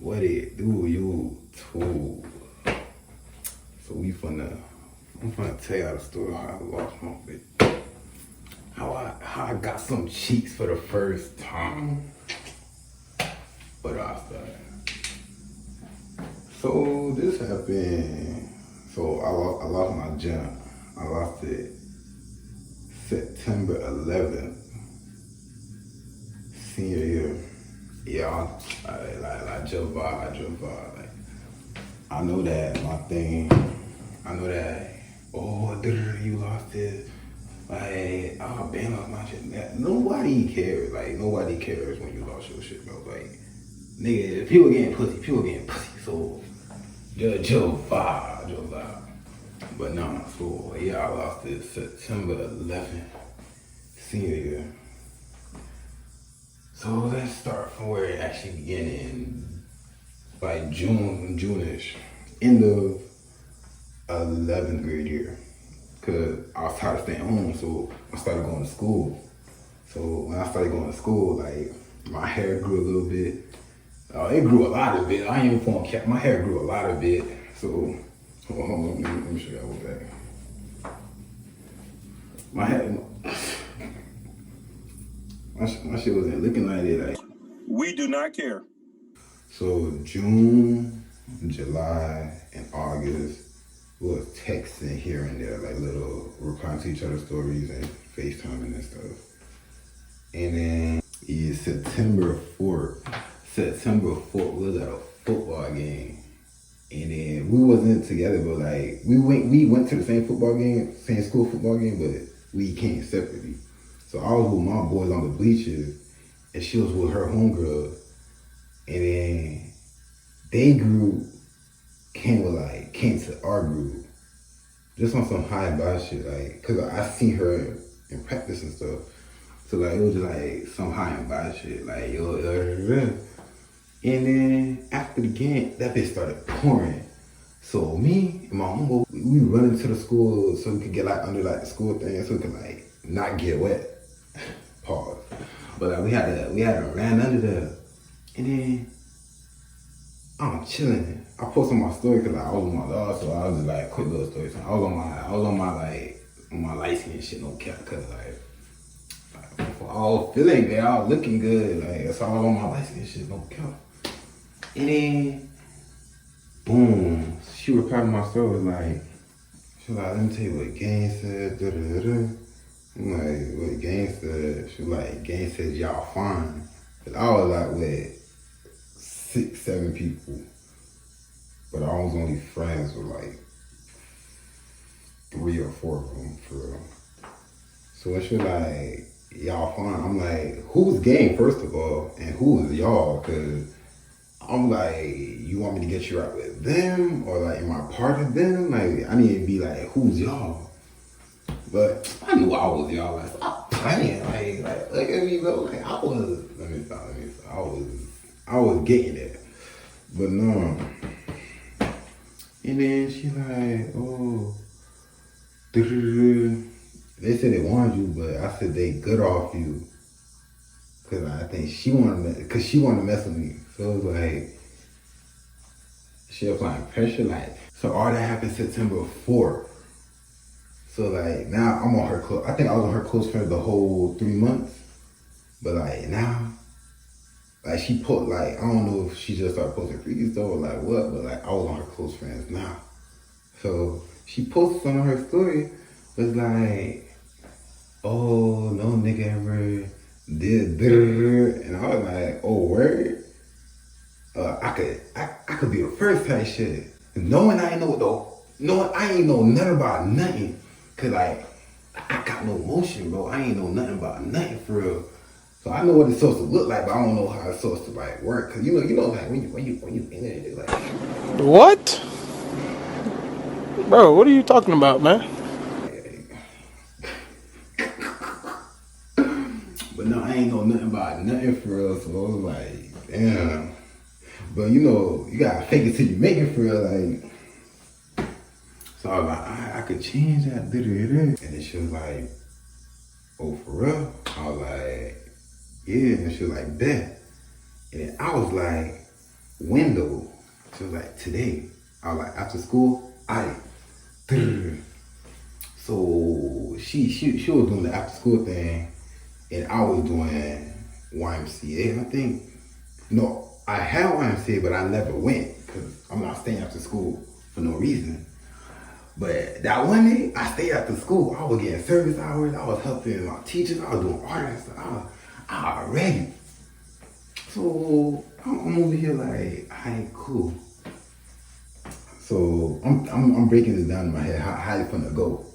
What it do, you too? So I'm finna tell y'all the story how I lost my bitch. How I got some cheeks for the first time. But I started. So this happened. So I lost my jump. I lost it September 11th, senior year. Yeah, I drove by. Like, I know that my thing. I know that. Oh, you lost it. Like, oh, Ben lost my shit. Nobody cares. Like, nobody cares when you lost your shit, bro. Like, nigga, people getting pussy. So, Joe vibe. But nah, so yeah, I lost it September 11th, senior year. So let's start from where it actually began in like June-ish, end of 11th grade year. Cause I was tired of staying home, so I started going to school. So when I started going to school, like my hair grew a little bit. It grew a lot of it. I ain't even pulling cap. My hair grew a lot of it. So hold on, let me show y'all what that. My hair, my shit wasn't looking like it. Like, we do not care. So June, July, and August was texting here and there, like little replying to each other's stories and FaceTiming and stuff. And then September 4th we was at a football game. And then we wasn't together, but like we went to the same football game, same school football game, but we came separately. So I was with my boys on the bleachers, and she was with her homegirl. And then they group came to our group, just on some high and by shit, like, cause I seen her in practice and stuff. So like it was just like some high and by shit, like yo. And then after the game, that bitch started pouring. So me and my homeboy, we run into the school so we could get like under like the school thing, so we could like not get wet. Pause. But like we had to ran under there. And then I'm chilling. I posted my story because like, I was with my dog, so I was just like quick little story. So I was on my light skin shit, no cap, cause like I was feeling good, I was looking good, like so I was on my light skin shit, no cap. And then boom, she replied to my story like, she was like, let me tell you what Gang said, I'm like, what Gang said? She was like, Gang said y'all fine. Cause I was like with 6-7 people, but I was only friends with like 3 or 4 of them for real. So when she was like, y'all fine, I'm like, who's Gang first of all, and who is y'all? Cause I'm like, you want me to get you out with them, or like, am I part of them? Like, I need to be like, who's y'all? But I knew I was y'all. Like, I'm playing. Like, look at me, bro. Like, I was. Let me stop. I was getting it, but no. And then she like, oh, they said they wanted you, but I said they good off you, cause I think she wanted to mess with me. So it was like, she applying pressure, like, so all that happened September 4th. So like now I'm on her close. I think I was on her close friend the whole 3 months, but like now, like she put like, I don't know if she just started posting freaky stuff or like what, but like I was on her close friends now. So she posted on her story, was like, oh, no nigga ever did, and I was like, oh word, I could be the first type shit, knowing I ain't know nothing about nothing, cause like I got no emotion, bro. I ain't know nothing about nothing for real. So I know what it's supposed to look like, but I don't know how it's supposed to like work. Cause you know, like when you in there, it's like, What? Bro, what are you talking about, man? but no, I ain't know nothing about nothing for real. So I was like, damn. But you know, you gotta fake it till you make it for real, like. So I was like, I could change that, and then she was like, oh, for real? I was like, yeah, and she was like, bet. And then I was like, window. So like today, I was like after school, so she was doing the after school thing, and I was doing YMCA. I think no, I had YMCA, but I never went because I'm not staying after school for no reason. But that one day, I stayed after school. I was getting service hours. I was helping my teachers. I was doing art and stuff. I was ready. So I'm over here like, alright, cool. So I'm breaking this down in my head. How it's gonna go?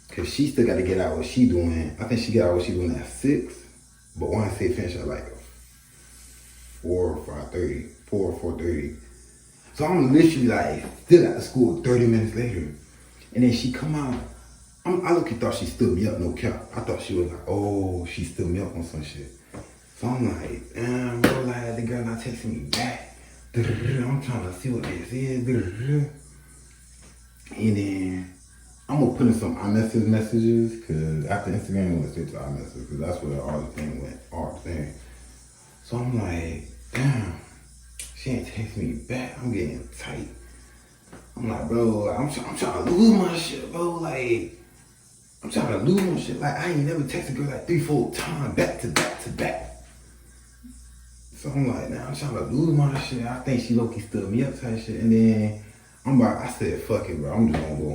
Cause she still got to get out what she doing. I think she got out what she doing at 6, but once they finish at like 4 or 5:30, 4 or 4:30. So I'm literally like still at the school 30 minutes later. And then she come out. I look thought she stood me up, no cap. I thought she was like, oh, she stood me up on some shit. So I'm like, damn, bro, like the girl not texting me back. I'm trying to see what this is. And then I'm gonna put in some iMessage messages, cause after Instagram it went straight to iMessage, cause that's where all the thing went, all the thing. So I'm like, damn, she ain't text me back. I'm getting tight. I'm like, bro, like, I'm trying to lose my shit, bro. Like, I'm trying to lose my shit. Like, I ain't never texted a girl like 3-4 times back to back to back. So I'm like, now I'm trying to lose my shit. I think she low-key stood me up type shit. And then I said, fuck it, bro. I'm just gonna go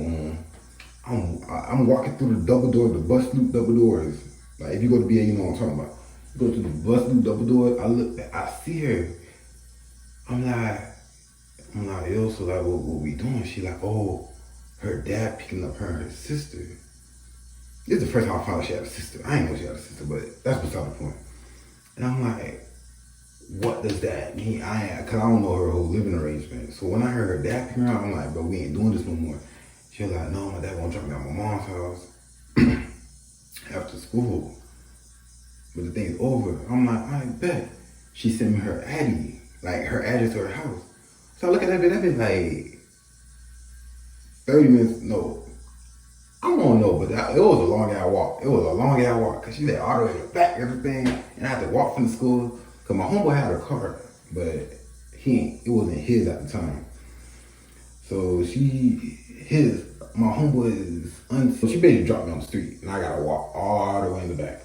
home. I'm walking through the double door, the bus loop double doors. Like, if you go to BA, you know what I'm talking about. You go through the bus loop double doors. I look back, I see her. I'm like, yo, so like, what we doing? She like, oh, her dad picking up her and her sister. This is the first time I found out she had a sister. I ain't know she had a sister, but that's beside the point. And I'm like, what does that mean? Cause I don't know her whole living arrangement. So when I heard her dad picking her up, I'm like, bro, we ain't doing this no more. She was like, no, my dad gonna drop me at my mom's house after school. But the thing's over. I'm like, I bet. She sent me her Addy, like her address to her house. So I look at that bitch like 30 minutes, no. I don't know, but it was a long ass walk. It was a long ass walk, cause she said all the way to the back, everything. And I had to walk from the school, cause my homeboy had a car, but it wasn't his at the time. So my homeboy so she basically dropped me on the street, and I gotta walk all the way in the back.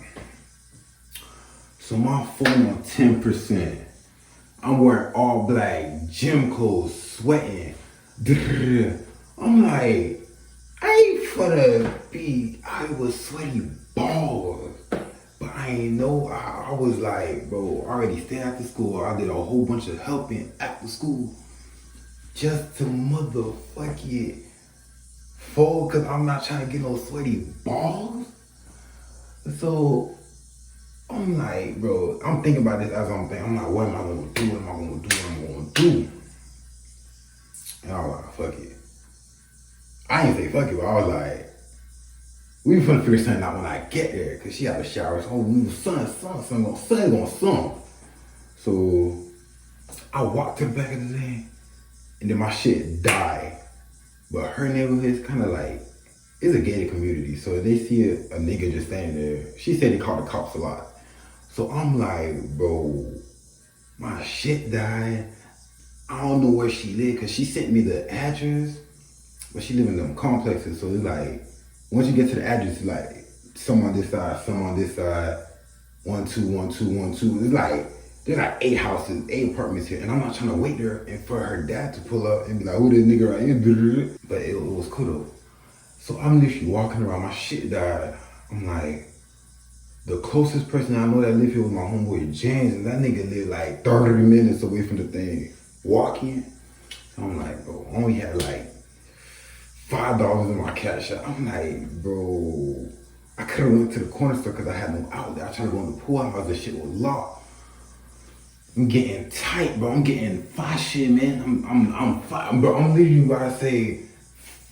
So my phone on 10%. I'm wearing all black, gym clothes, sweating. I'm like, I ain't finna be, I was sweaty balls. But I ain't know, I was like, bro, I already stayed after school. I did a whole bunch of helping after school just to motherfucking fall, cause I'm not trying to get no sweaty balls. So I'm like, bro, I'm thinking about this as I'm thinking. I'm like, what am I gonna do? What am I gonna do? What am I gonna do? And I was like, fuck it. I ain't say fuck it, but I was like, we finna figure something out when I get there, cause she had a shower. So we was sun gonna sun. So I walked to the back of the thing, and then my shit died. But her neighborhood is kind of like, it's a gated community. So if they see a nigga just standing there, she said they call the cops a lot. So I'm like, bro, my shit died. I don't know where she live, cause she sent me the address, but she live in them complexes. So it's like, once you get to the address, it's like some on this side, some on this side, 1, 2, 1, 2, 1, 2. It's like, there's like 8 houses, 8 apartments here, and I'm not trying to wait there and for her dad to pull up and be like, who this nigga right here? But it was cool though. So I'm literally walking around, my shit died. I'm like, the closest person I know that live here was my homeboy James, and that nigga lived like 30 minutes away from the thing, walking. So I'm like, bro, I only had like $5 in my cash app. I'm like, bro, I could have went to the corner store because I had no outlet. I tried to go in the pool house, the shit was locked. I'm getting tight, bro. I'm getting fine shit, man. I'm fine, bro. I'm literally about to say,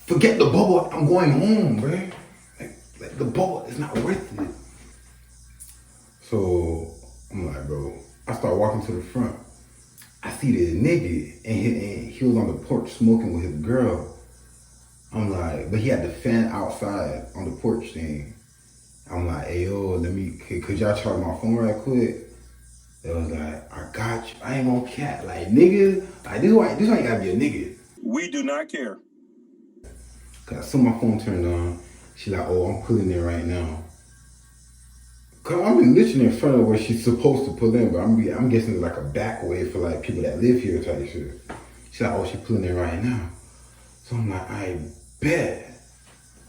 forget the bubble. I'm going home, bro. Like the bubble is not worth it. So I'm like, bro. I start walking to the front. I see this nigga, and he was on the porch smoking with his girl. I'm like, but he had the fan outside on the porch thing. I'm like, hey yo, could y'all charge my phone right quick? It was like, I got you. I ain't gonna cat. Like, nigga, like, this why you gotta be a nigga. We do not care. Cause as soon as my phone turned on, she like, oh, I'm pulling in right now. Cause I'm literally in front of where she's supposed to pull in, but I'm guessing it's like a back way for like people that live here type shit. She's like, oh, she pulling in right now. So I'm like, I bet.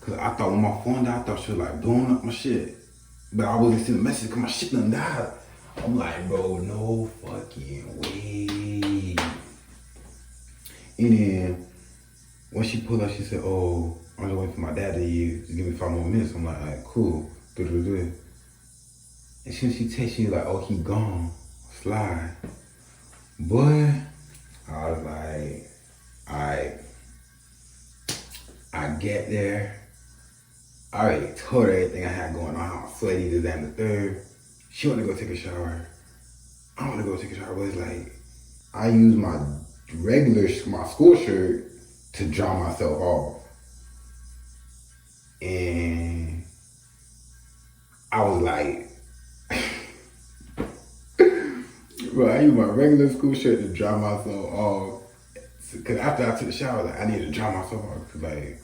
Cause I thought when my phone died, I thought she was like blowing up my shit. But I wasn't seeing the message cause my shit done died. I'm like, bro, no fucking way. And then when she pulled up, she said, oh, I'm just waiting for my dad to leave. Just give me 5 more minutes. I'm like, all right, cool. And she texted me like, oh, he gone. Slide. Boy, I was like, all right. I get there. I already told her everything I had going on. I'm sweaty, this, that, and the third. She want to go take a shower. I want to go take a shower, but it's like, I use my my school shirt to dry myself off. And I was like, bro, I use my regular school shirt to dry myself off. Cause after I took the shower, like, I needed to dry myself off. Cause like,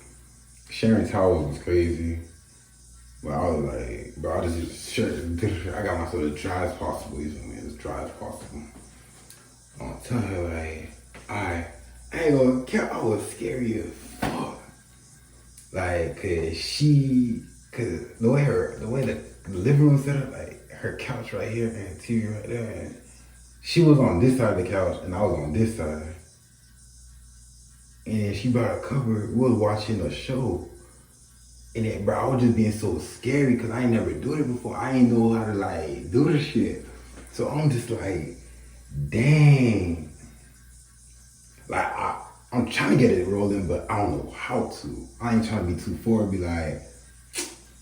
sharing towels was crazy. But I was like, bro, I just use a shirt. I got myself as dry as possible. You feel me? As dry as possible. I'm gonna tell her like, I ain't gonna care. I was scary as fuck. Like, cause the way the living room set up, like her couch right here and TV right there, and she was on this side of the couch and I was on this side. And she brought a cover. We was watching a show. And then, bro, I was just being so scary because I ain't never do it before. I ain't know how to like do this shit. So I'm just like, dang. Like I'm trying to get it rolling, but I don't know how to. I ain't trying to be too forward, be like,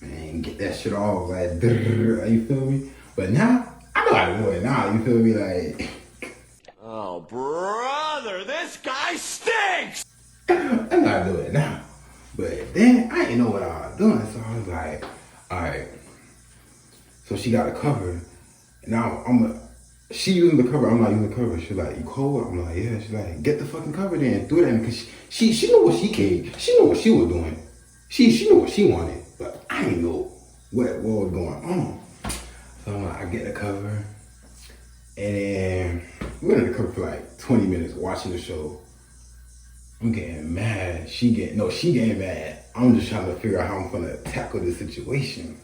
man, get that shit off, like, you feel me? But now, I know how to do it now, you feel me? Like, oh, brother, this guy stinks! I know how to do it now. But then, I didn't know what I was doing, so I was like, all right. So she got a cover. Now, she using the cover, I'm not using the cover. She's like, you cold? I'm like, yeah. She's like, get the fucking cover then, throw it in. Because she knew what she came. She knew what she was doing. She knew what she wanted. But I didn't know what was going on. So I'm like, I get the cover. And then we went in the cover for like 20 minutes watching the show. I'm getting mad. She getting mad. I'm just trying to figure out how I'm gonna tackle this situation.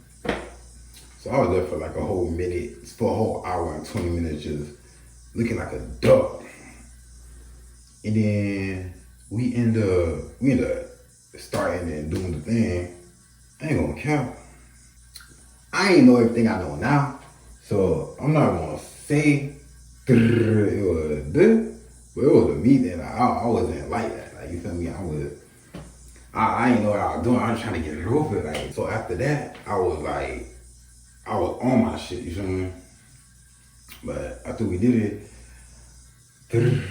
So I was there for like a whole hour and 20 minutes just looking like a duck. And then we end up starting and doing the thing. I ain't gonna count. I ain't know everything I know now. So I'm not gonna say it was this, but it was a me then. I wasn't like that. Like, you feel me? I ain't know what I was doing. I was trying to get it over. Like, so after that, I was on my shit, you feel me? But after we did it,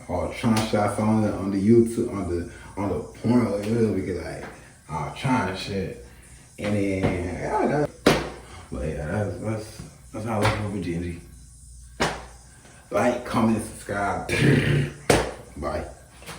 all trying shots on the YouTube, on the porn, because like I was trying shit. And then that's how I look for virginity. Like, comment, subscribe. Bye.